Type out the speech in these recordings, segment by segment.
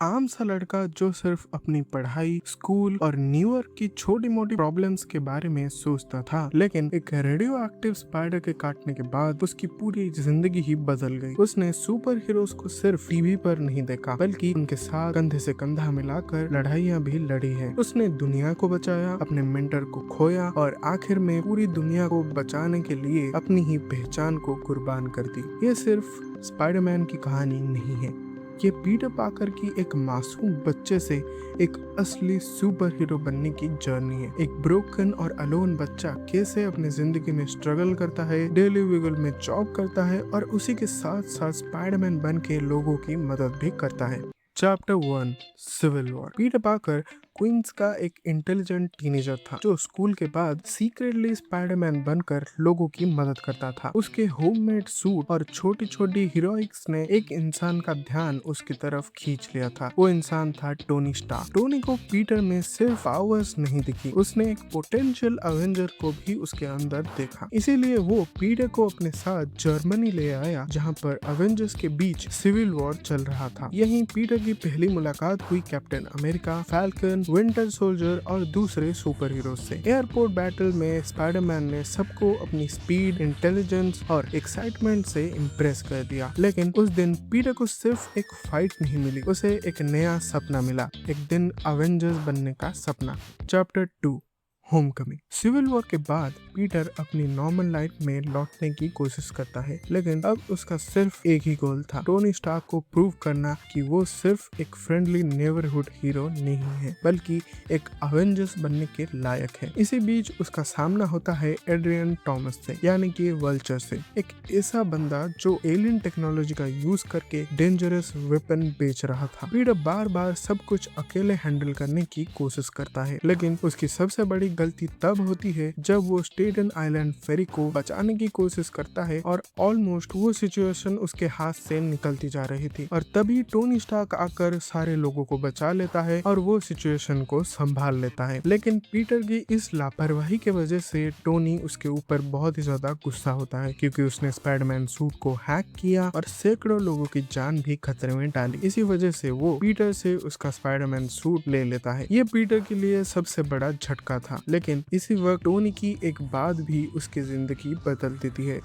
आम सा लड़का जो सिर्फ अपनी पढ़ाई, स्कूल और न्यूयॉर्क की छोटी मोटी प्रॉब्लम्स के बारे में सोचता था, लेकिन एक रेडियो एक्टिव स्पाइडर के काटने के बाद उसकी पूरी जिंदगी ही बदल गई। उसने सुपर हीरोज को सिर्फ टीवी पर नहीं देखा, बल्कि उनके साथ कंधे से कंधा मिलाकर लड़ाइयाँ भी लड़ी है। उसने दुनिया को बचाया, अपने मेंटर को खोया और आखिर में पूरी दुनिया को बचाने के लिए अपनी ही पहचान को कुर्बान कर दी। ये सिर्फ स्पाइडरमैन की कहानी नहीं है, ये पीटर पाकर की एक मासूम बच्चे से एक असली सुपर हीरो बनने की जर्नी है। एक ब्रोकन और अलोन बच्चा कैसे अपनी जिंदगी में स्ट्रगल करता है, डेली विगल में जॉब करता है और उसी के साथ साथ स्पाइडरमैन बन के लोगों की मदद भी करता है। Chapter 1 civil war. Peter Parker Queens का एक इंटेलिजेंट टीनेजर था जो स्कूल के बाद सीक्रेटली स्पाइडरमैन बनकर लोगों की मदद करता था। उसके होममेड सूट और छोटी छोटी हीरोइक्स ने एक इंसान का ध्यान उसकी तरफ खींच लिया था। वो इंसान था टोनी स्टार्क। टोनी को पीटर में सिर्फ पावर्स नहीं दिखी, उसने एक पोटेंशियल अवेंजर को भी उसके अंदर देखा। इसीलिए वो पीटर को अपने साथ जर्मनी ले आया, जहाँ पर अवेंजर्स के बीच सिविल वॉर चल रहा था। यहीं पीटर की पहली मुलाकात हुई captain America, falcon, winter soldier और दूसरे सुपर हीरो से। एयरपोर्ट बैटल में स्पाइडरमैन ने सबको अपनी स्पीड, इंटेलिजेंस और एक्साइटमेंट से इम्प्रेस कर दिया। लेकिन उस दिन पीटर को सिर्फ एक फाइट नहीं मिली, उसे एक नया सपना मिला, एक दिन अवेंजर्स बनने का सपना। Chapter 2 Homecoming. सिविल वॉर के बाद पीटर अपनी नॉर्मल लाइफ में लौटने की कोशिश करता है, लेकिन अब उसका सिर्फ एक ही गोल था, टोनी स्टार्क को प्रूव करना कि वो सिर्फ एक फ्रेंडली नेबरहुड हीरो नहीं है, बल्कि एक अवेंजर्स बनने के लायक है। इसी बीच उसका सामना होता है एड्रियन टॉमस से, यानी कि वल्चर से, एक ऐसा बंदा जो एलियन टेक्नोलॉजी का यूज करके डेंजरस वेपन बेच रहा था। पीटर बार बार सब कुछ अकेले हैंडल करने की कोशिश करता है, लेकिन उसकी सबसे बड़ी गलती तब होती है जब वो स्टेटन आइलैंड फेरी को बचाने की कोशिश करता है और ऑलमोस्ट वो सिचुएशन उसके हाथ से निकलती जा रही थी, और तभी टोनी स्टार्क आकर सारे लोगों को बचा लेता है और वो सिचुएशन को संभाल लेता है। लेकिन पीटर की इस लापरवाही के वजह से टोनी उसके ऊपर बहुत ही ज्यादा गुस्सा होता है, क्योंकि उसने स्पाइडरमैन सूट को हैक किया और सैकड़ों लोगों की जान भी खतरे में डाली। इसी वजह से वो पीटर से उसका स्पाइडरमैन सूट ले लेता है। ये पीटर के लिए सबसे बड़ा झटका था, लेकिन इसी वक्त टोनी की एक बात भी उसकी जिंदगी बदल देती है।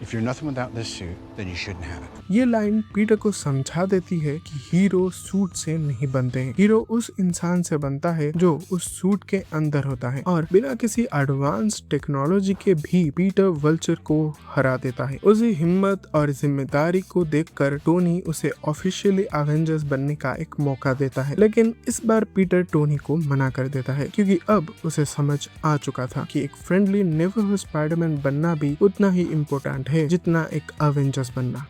If you're nothing without this suit, then you shouldn't have it. ये लाइन पीटर को समझा देती है कि हीरो सूट से नहीं बनते हैं, हीरो उस इंसान से बनता है जो उस सूट के अंदर होता है। और बिना किसी एडवांस टेक्नोलॉजी के भी पीटर वल्चर को हरा देता है। उसी हिम्मत और जिम्मेदारी को देखकर टोनी उसे ऑफिशियली अवेंजर्स बनने का एक मौका देता है, लेकिन इस बार पीटर टोनी को मना कर देता है, क्योंकि अब उसे समझ आ चुका था कि एक फ्रेंडली नेबरहुड स्पाइडरमैन बनना भी उतना ही इम्पोर्टेंट है जितना एक अवेंजर्स बनना।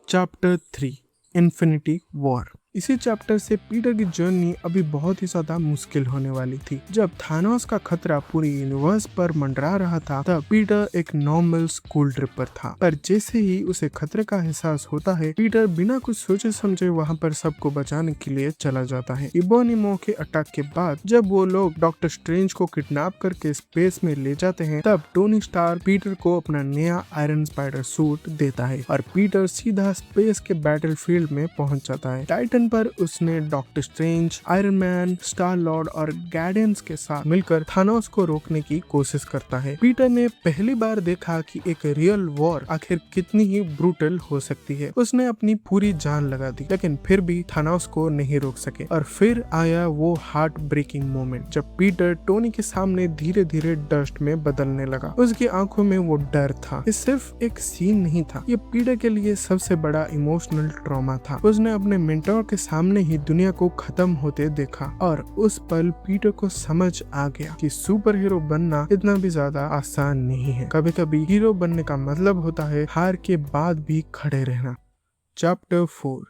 Chapter 3 infinity war. इसी चैप्टर से पीटर की जर्नी अभी बहुत ही ज्यादा मुश्किल होने वाली थी। जब थानोस का खतरा पूरी यूनिवर्स पर मंडरा रहा था, तब पीटर एक नॉर्मल स्कूल ट्रिप पर था, पर जैसे ही उसे खतरे का एहसास होता है, पीटर बिना कुछ सोचे समझे वहां पर सबको बचाने के लिए चला जाता है। इबोनिमो के अटैक के बाद जब वो लोग डॉक्टर स्ट्रेंज को किडनैप करके स्पेस में ले जाते हैं, तब टोनी स्टार्क पीटर को अपना नया आयरन स्पाइडर सूट देता है और पीटर सीधा स्पेस के बैटलफील्ड में पहुंच जाता है। टाइटन पर उसने doctor strange, iron man, star Lord और गार्डियंस के साथ मिलकर थानोस को रोकने की कोशिश करता है। पीटर ने पहली बार देखा कि एक रियल वॉर आखिर कितनी ही ब्रूटल हो सकती है। उसने अपनी पूरी जान लगा दी, लेकिन फिर भी थानोस को नहीं रोक सके। और फिर आया वो हार्ट ब्रेकिंग मोमेंट जब पीटर टोनी के सामने धीरे धीरे डस्ट में बदलने लगा। उसकी आंखों में वो डर था। ये सिर्फ एक सीन नहीं था, ये पीटर के लिए सबसे बड़ा इमोशनल ट्रॉमा था। उसने अपने मेंटर के सामने ही दुनिया को खत्म होते देखा, और उस पल पीटर को समझ आ गया कि सुपर हीरो बनना इतना भी ज्यादा आसान नहीं है। कभी कभी हीरो बनने का मतलब होता है हार के बाद भी खड़े रहना। Chapter 4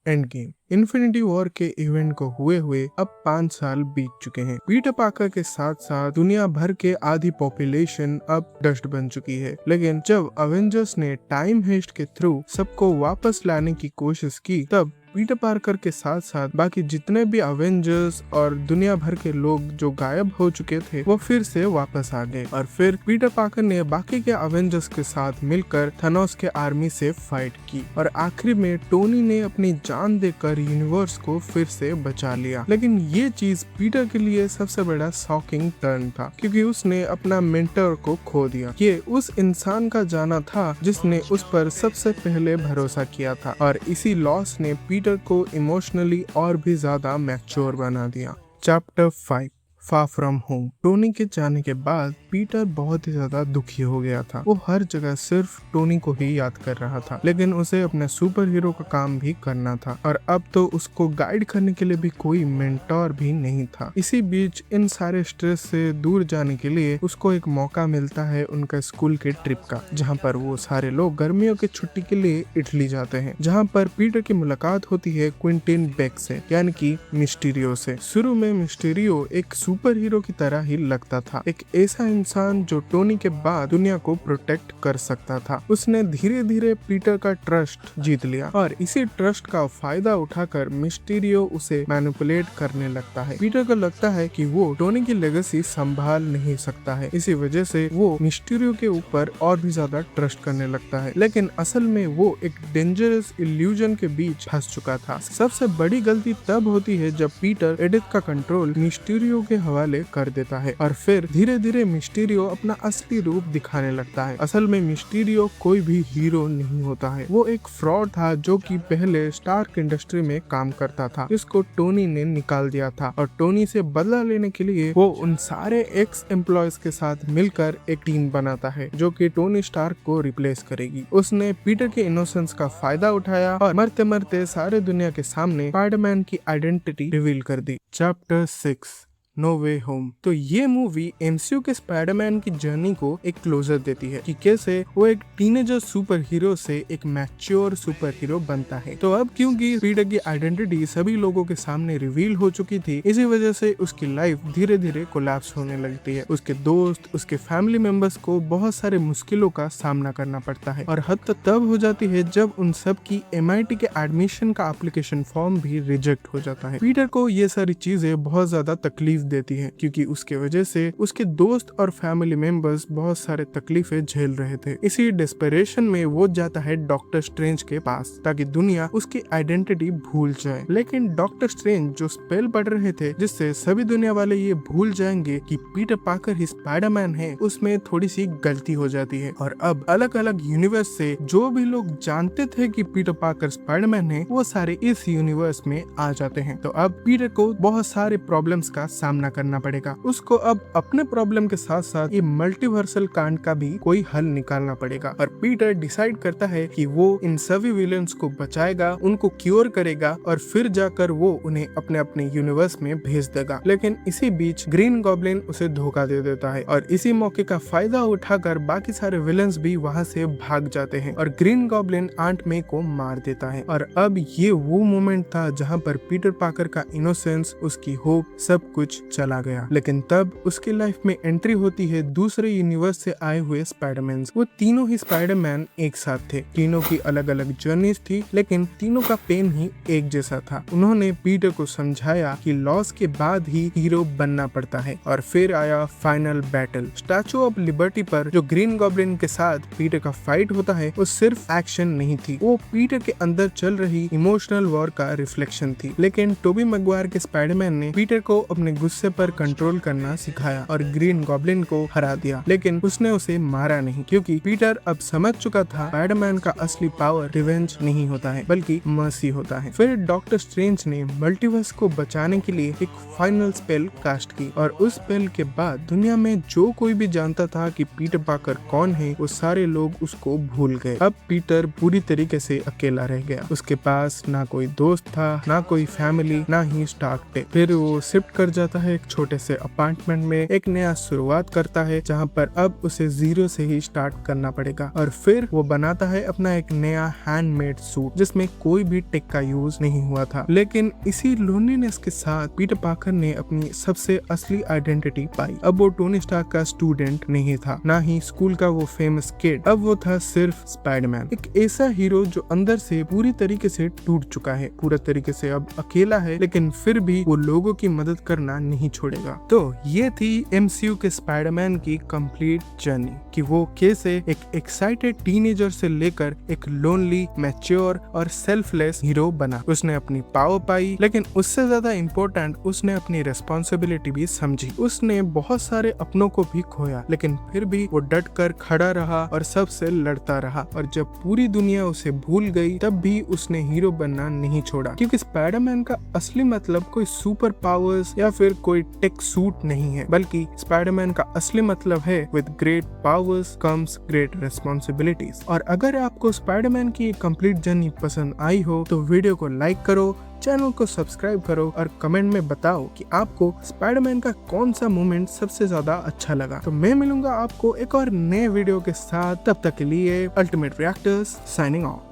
end game. Infinity war के इवेंट को हुए अब 5 साल बीत चुके हैं। पीटर पाकर के साथ साथ दुनिया भर के आधी पॉपुलेशन अब डस्ट बन चुकी है, लेकिन जब अवेंजर्स ने टाइम हेस्ट के थ्रू सबको वापस लाने की कोशिश की, तब पीटर पार्कर के साथ साथ बाकी जितने भी अवेंजर्स और दुनिया भर के लोग जो गायब हो चुके थे वो फिर से वापस आ गए और फिर पीटर पार्कर ने बाकी के अवेंजर्स के साथ मिलकर थानोस के आर्मी से फाइट की और आखिरी में टोनी ने अपनी जान देकर यूनिवर्स को फिर से बचा लिया। लेकिन ये चीज पीटर के लिए सबसे बड़ा शॉकिंग टर्न था क्योंकि उसने अपना मेंटर को खो दिया। ये उस इंसान का जाना था जिसने उस पर सबसे पहले भरोसा किया था और इसी लॉस ने पीटर को इमोशनली और भी ज्यादा मैच्योर बना दिया। Chapter 5 far from home. Tony के जाने के बाद पीटर बहुत ही ज्यादा दुखी हो गया था। वो हर जगह सिर्फ टोनी को ही याद कर रहा था, लेकिन उसे अपने सुपर हीरो का काम भी करना था और अब तो उसको गाइड करने के लिए भी कोई मेंटोर भी नहीं था। इसी बीच इन सारे स्ट्रेस से दूर जाने के लिए उसको एक मौका मिलता है उनका स्कूल के ट्रिप का, जहाँ पर वो सारे लोग गर्मियों की छुट्टी के लिए इटली जाते हैं, जहाँ पर पीटर की मुलाकात होती है क्विंटिन बेक से यानी कि मिस्टीरियो से। शुरू में मिस्टीरियो एक सुपर हीरो की तरह ही लगता था, एक ऐसा इंसान जो टोनी के बाद दुनिया को प्रोटेक्ट कर सकता था। उसने धीरे धीरे पीटर का ट्रस्ट जीत लिया और इसी ट्रस्ट का फायदा उठाकर मिस्टीरियो उसे मैनिपुलेट करने लगता है। पीटर को लगता है कि वो टोनी की लेगेसी संभाल नहीं सकता है, इसी वजह से वो मिस्टीरियो के ऊपर और भी ज्यादा ट्रस्ट करने लगता है, लेकिन असल में वो एक डेंजरस इल्यूजन के बीच फंस चुका था। सबसे बड़ी गलती तब होती है जब पीटर एडिथ का कंट्रोल मिस्टीरियो के हवाले कर देता है और फिर धीरे धीरे मिस्टीरियो अपना असली रूप दिखाने लगता है। असल में मिस्टीरियो कोई भी हीरो नहीं होता है, वो एक फ्रॉड था जो कि पहले स्टार्क इंडस्ट्री में काम करता था, जिसको टोनी ने निकाल दिया था और टोनी से बदला लेने के लिए वो उन सारे एक्स एम्प्लॉयज के साथ मिलकर एक टीम बनाता है जो कि टोनी स्टार्क को रिप्लेस करेगी। उसने पीटर के इनोसेंस का फायदा उठाया और मरते मरते सारे दुनिया के सामने स्पाइडरमैन की आइडेंटिटी रिवील कर दी। चैप्टर 6 नो वे होम। तो ये मूवी एमसीयू के स्पाइडरमैन की जर्नी को एक क्लोजर देती है कि कैसे वो एक टीनेजर सुपर हीरो से एक मैच्योर सुपर हीरो बनता है। तो अब क्योंकि पीटर की आइडेंटिटी सभी लोगों के सामने रिवील हो चुकी थी, इसी वजह से उसकी लाइफ धीरे धीरे कोलैप्स होने लगती है। उसके दोस्त, उसके फैमिली मेंबर्स को बहुत सारे मुश्किलों का सामना करना पड़ता है और हद तब हो जाती है जब उन सब की MIT के एडमिशन का एप्लीकेशन फॉर्म भी रिजेक्ट हो जाता है। पीटर को ये सारी चीजें बहुत ज्यादा तकलीफ देती है क्योंकि उसके वजह से उसके दोस्त और फैमिली मेंबर्स बहुत सारे तकलीफें झेल रहे थे। इसी डेस्परेशन में वो जाता है डॉक्टर स्ट्रेंज के पास ताकि दुनिया उसकी आइडेंटिटी भूल जाए, लेकिन डॉक्टर स्ट्रेंज जो स्पेल पढ़ रहे थे जिससे सभी दुनिया वाले ये भूल जाएंगे कि पीटर पार्कर ही स्पाइडरमैन है, उसमें थोड़ी सी गलती हो जाती है और अब अलग अलग यूनिवर्स से जो भी लोग जानते थे कि पीटर पार्कर स्पाइडरमैन है वो सारे इस यूनिवर्स में आ जाते हैं। तो अब पीटर को बहुत सारे प्रॉब्लम्स का सामना करना पड़ेगा। उसको अब अपने प्रॉब्लम के साथ साथ ये मल्टीवर्सल कांड का भी कोई हल निकालना पड़ेगा और पीटर डिसाइड करता है कि वो इन सभी विलेंस को बचाएगा, उनको क्योर करेगा और फिर जाकर वो उन्हें अपने अपने यूनिवर्स में भेज देगा। लेकिन इसी बीच ग्रीन गॉब्लिन उसे धोखा दे देता है और इसी मौके का फायदा उठाकर बाकी सारे विलेंस भी वहाँ से भाग जाते हैं और ग्रीन गॉब्लिन आंट मे को मार देता है। और अब ये वो मोमेंट था जहाँ पर पीटर पार्कर का इनोसेंस, उसकी होप, सब कुछ चला गया। लेकिन तब उसकी लाइफ में एंट्री होती है दूसरे यूनिवर्स से आए हुए स्पाइडरमैन। वो तीनों ही स्पाइडरमैन एक साथ थे, तीनों की अलग अलग जर्नीज थी, लेकिन तीनों का पेन ही एक जैसा था। उन्होंने पीटर को समझाया कि लॉस के बाद ही हीरो बनना पड़ता है और फिर आया final battle. Statue of liberty पर जो ग्रीन गॉब्लिन के साथ पीटर का फाइट होता है वो सिर्फ एक्शन नहीं थी, वो पीटर के अंदर चल रही इमोशनल वॉर का रिफ्लेक्शन थी। लेकिन टोबी मैगवायर के स्पाइडरमैन ने पीटर को अपने गुस्से पर कंट्रोल करना सिखाया और ग्रीन गॉब्लिन को हरा दिया, लेकिन उसने उसे मारा नहीं क्योंकि पीटर अब समझ चुका था स्पाइडरमैन का असली पावर रिवेंज नहीं होता है बल्कि मर्सी होता है। फिर डॉक्टर स्ट्रेंज ने मल्टीवर्स को बचाने के लिए एक फाइनल स्पेल कास्ट की और उस स्पेल के बाद दुनिया में जो कोई भी जानता था कि पीटर पार्कर कौन है वो सारे लोग उसको भूल गए। अब पीटर पूरी तरीके से अकेला रह गया, उसके पास ना कोई दोस्त था, ना कोई फैमिली, ना ही स्टार्क टेक। फिर वो शिफ्ट कर जाता आता है एक छोटे से अपार्टमेंट में, एक नया शुरुआत करता है जहाँ पर अब उसे जीरो से ही स्टार्ट करना पड़ेगा। और फिर वो बनाता है अपना एक नया हैंडमेड सूट जिसमें कोई भी टेक का यूज नहीं हुआ था। लेकिन इसी लोनलीनेस के साथ पीटर पार्कर ने अपनी सबसे असली आइडेंटिटी पाई। अब वो टोनी स्टार्क का स्टूडेंट नहीं था, ना ही स्कूल का वो फेमस किड। अब वो था सिर्फ स्पाइडरमैन, एक ऐसा हीरो जो अंदर से पूरी तरीके से टूट चुका है, पूरा तरीके से अब अकेला है, लेकिन फिर भी वो लोगों की मदद करना नहीं छोड़ेगा। तो ये थी एमसीयू के स्पाइडरमैन की कंप्लीट जर्नी कि वो कैसे एक एक्साइटेड टीनेजर से लेकर एक लोनली, मैच्योर और सेल्फलेस हीरो बना। उसने अपनी पावर पाई, लेकिन उससे ज्यादा इम्पोर्टेंट उसने अपनी रेस्पॉन्सिबिलिटी भी समझी। उसने बहुत सारे अपनों को भी खोया, लेकिन फिर भी वो डट कर खड़ा रहा और सबसे लड़ता रहा। और जब पूरी दुनिया उसे भूल गई तब भी उसने हीरो बनना नहीं छोड़ा, क्योंकि स्पाइडरमैन का असली मतलब कोई सुपर पावर्स या फिर कोई टेक सूट नहीं है, बल्कि स्पाइडरमैन का असली मतलब है with great powers comes great responsibilities. और अगर आपको स्पाइडरमैन की कंप्लीट जर्नी पसंद आई हो तो वीडियो को लाइक करो, चैनल को सब्सक्राइब करो और कमेंट में बताओ कि आपको स्पाइडरमैन का कौन सा मोमेंट सबसे ज्यादा अच्छा लगा। तो मैं मिलूंगा आपको एक और नए वीडियो के साथ, तब तक के लिए अल्टीमेट रिएक्टर्स साइनिंग ऑफ।